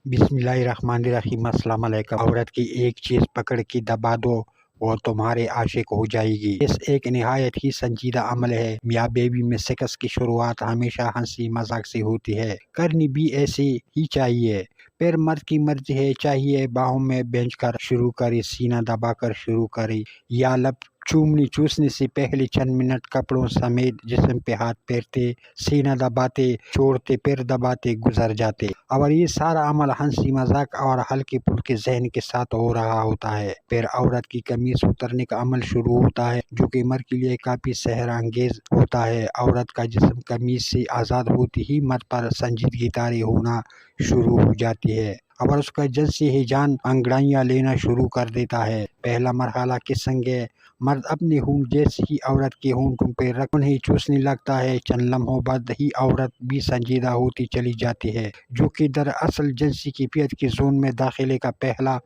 بسم اللہ الرحمن الرحیم۔ السلام علیکم۔ عورت کی ایک چیز پکڑ کے دبا دو، وہ تمہارے عاشق ہو جائے گی۔ اس ایک نہایت ہی سنجیدہ عمل ہے۔ میاں بیوی میں سیکس کی شروعات ہمیشہ ہنسی مذاق سے ہوتی ہے، کرنی بھی ایسے ہی چاہیے۔ پھر مرد کی مرضی ہے، چاہیے باہوں میں بھیج کر شروع کرے، سینہ دبا کر شروع کرے، یا لب چومنے چوسنے سے پہلے چند منٹ کپڑوں سمیت جسم پہ ہاتھ پھیرتے، سینہ دباتے، چھوڑتے، پھر دباتے گزر جاتے، اور یہ سارا عمل ہنسی مذاق اور ہلکے پھلکے ذہن کے ساتھ ہو رہا ہوتا ہے۔ پھر عورت کی قمیص اترنے کا عمل شروع ہوتا ہے، جو کہ مرد کے لیے کافی سحر انگیز ہوتا ہے۔ عورت کا جسم قمیص سے آزاد ہوتی ہی مرد پر سنجیدگی طاری ہونا شروع ہو جاتی ہے، اور اس کا جنسی ہیجان انگڑائیاں لینا شروع کر دیتا ہے۔ پہلا مرحلہ کسنگ ہے۔ مرد اپنے ہونٹ جیسے ہی عورت کے ہونٹوں پہ رکھ انہیں چوسنے لگتا ہے۔ چند لمحوں بعد ہی عورت بھی سنجیدہ ہوتی چلی جاتی ہے، جو کہ دراصل جنسی کیفیت کے زون میں داخلے کا پہلا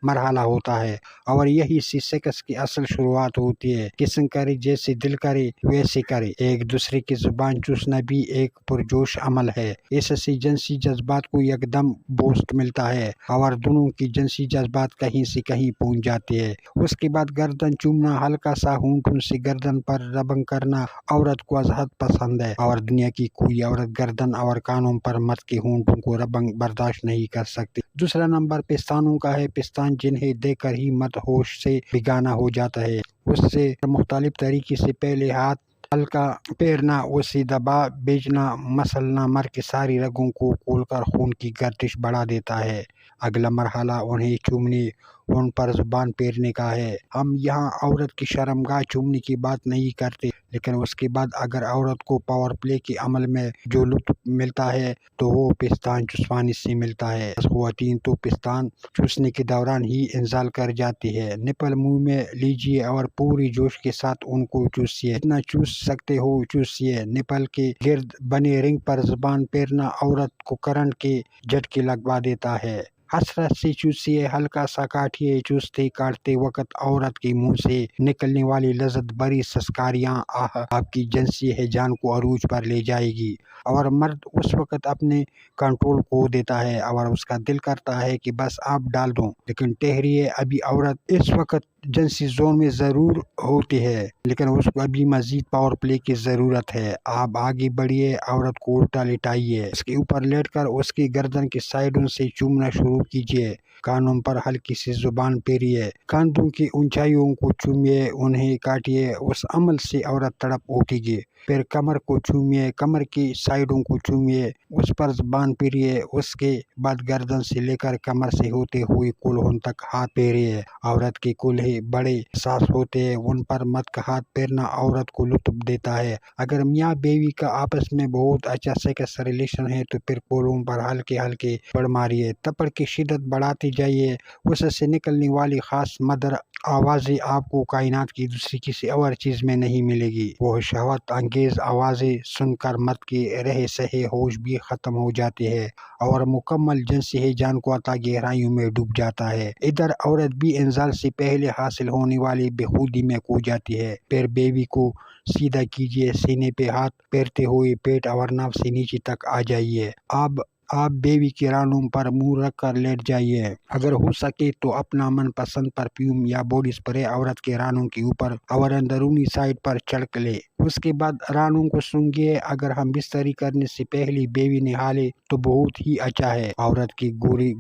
مرحلہ ہوتا ہے، اور یہی سے سیکس کی اصل شروعات ہوتی ہے۔ کسنگ کرے، جیسے دل کرے ویسے کرے۔ ایک دوسرے کی زبان چوسنا بھی ایک پرجوش عمل ہے۔ اس سے جنسی جذبات کو یکدم بوسٹ ملتا ہے، اور دونوں کی جنسی جذبات کہیں سے کہیں پہنچ جاتے ہیں۔ اس کے بعد گردن چومنا، ہلکا سا ہونٹوں سے گردن پر ربنگ کرنا عورت کو از حد پسند ہے، اور دنیا کی کوئی عورت گردن اور کانوں پر مرد کے ہونٹوں کو ربنگ برداشت نہیں کر سکتی۔ دوسرا نمبر پستانوں کا ہے۔ پستان جنہیں دیکھ کر ہی مرد ہوش سے بیگانہ ہو جاتا ہے۔ اس سے مختلف طریقے سے پہلے ہاتھ ہلکا پھیرنا، اسے دبا بھیجنا، مسلنا مرد کے ساری رگوں کو کھول کر خون کی گردش بڑھا دیتا ہے۔ اگلا مرحلہ انہیں چومنے، ان پر زبان پھیرنے کا ہے۔ ہم یہاں عورت کی شرمگاہ چومنے کی بات نہیں کرتے، لیکن اس کے بعد اگر عورت کو پاور پلے کے عمل میں جو لطف ملتا ہے تو وہ پستان چسوانے سے ملتا ہے۔ خواتین تو پستان چوسنے کے دوران ہی انزال کر جاتی ہے۔ نپل منہ میں لیجیے اور پوری جوش کے ساتھ ان کو چوسیے، جتنا چوس سکتے ہو چوسیے۔ نپل کے گرد بنے رنگ پر زبان پھیرنا عورت کو کرنٹ کے جھٹکے لگوا دیتا ہے۔ حسرت سے چوسیے، ہلکا سا کاٹیے۔ چوستے کاٹتے وقت عورت کے منہ سے نکلنے والی لذت بھری سسکاریاں آپ کی جنسی ہیجان کو عروج پر لے جائے گی، اور مرد اس وقت اپنے کنٹرول کھو دیتا ہے، اور اس کا دل کرتا ہے کہ بس آپ ڈال دوں، لیکن ٹھہریے، ابھی عورت اس وقت جنسی زون میں ضرور ہوتی ہے، لیکن اس کو ابھی مزید پاور پلے کی ضرورت ہے۔ آپ آگے بڑھیے، عورت کو الٹا لٹائیے، اس کے اوپر لیٹ کر اس کی گردن کے سائڈوں سے چومنا شروع کیجیے۔ کانوں پر ہلکی سی زبان پھیریے، کاندھوں کی اونچائیوں کو چومیے، انہیں کاٹیے۔ اس عمل سے عورت تڑپ اٹھے گی۔ پھر کمر کو چومیے، کمر کی سائڈوں کو چومیے، اس پر زبان پھیریے۔ اس کے بعد گردن سے لے کر کمر سے ہوتے ہوئے کولہوں تک ہاتھ پھیریے۔ عورت کے کولہے بڑے حساس ہوتے ہیں، ان پر مرد کا ہاتھ پھیرنا عورت کو لطف دیتا ہے۔ اگر میاں بیوی کا آپس میں بہت اچھا سیکس ریلیشن ہے تو پھر کولہوں پر ہلکے ہلکے تھپڑ ماریے، تھپڑ کی شدت بڑھاتے جائیے۔ اس سے نکلنے والی خاص مدر آوازیں آپ کو کائنات کی دوسری کسی اور چیز میں نہیں ملے گی۔ وہ شہوت انگیز آوازیں سن کر مرد کے رہے سہے ہوش بھی ختم ہو جاتے ہیں، اور مکمل جنسی ہیجان کو عطا گہرائیوں میں ڈوب جاتا ہے۔ ادھر عورت بھی انزال سے پہلے حاصل ہونے والی بے خودی میں کھو جاتی ہے۔ پھر بیوی کو سیدھا کیجیے، سینے پہ ہاتھ پھیرتے ہوئے پیٹ اور ناف سے نیچے تک آ جائیے۔ آپ بیوی کے رانوں پر منہ رکھ کر لیٹ جائیے۔ اگر ہو سکے تو اپنا من پسند پرفیوم یا باڈی سپرے عورت کے رانوں کے اوپر اور اندرونی سائڈ پر چھڑک لے۔ اس کے بعد رانوں کو سونگھیے۔ اگر ہم بستری کرنے سے پہلے بیوی نہا لے تو بہت ہی اچھا ہے۔ عورت کے گورے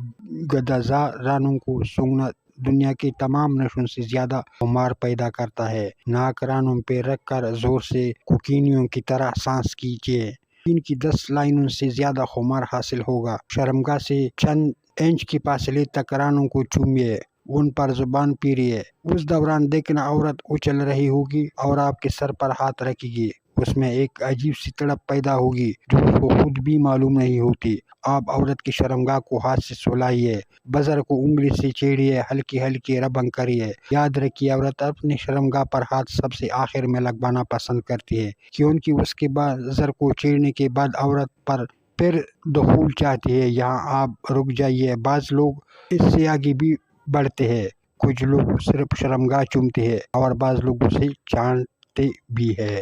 گدازار رانوں کو سونگھنا دنیا کے تمام نشوں سے زیادہ خمار پیدا کرتا ہے۔ ناک رانوں پہ رکھ کر زور سے کوکینیوں کی طرح سانس کھینچیے۔ 3 کی 10 لائنوں سے زیادہ خمار حاصل ہوگا۔ شرمگاہ سے چند انچ کے فاصلے تک رانوں کو چومیے، ان پر زبان پھیریے۔ اس دوران دیکھنا عورت اچھل رہی ہوگی اور آپ کے سر پر ہاتھ رکھے گی۔ اس میں ایک عجیب سی تڑپ پیدا ہوگی جو اس کو خود بھی معلوم نہیں ہوتی۔ آپ عورت کی شرمگاہ کو ہاتھ سے سلائیے، بزر کو انگلی سے چھیڑیے، ہلکی ہلکی ربنگ کریے۔ یاد رکھیے، عورت اپنی شرمگاہ پر ہاتھ سب سے آخر میں لگوانا پسند کرتی ہے، کیونکہ اس کے بعد بزر کو چھیڑنے کے بعد عورت پر پھر دخول چاہتی ہے۔ یہاں آپ رک جائیے، بعض لوگ اس سے آگے بھی بڑھتے ہیں۔ کچھ لوگ صرف شرمگاہ چومتے ہیں اور بعض لوگ اسے چاٹتے بھی ہیں۔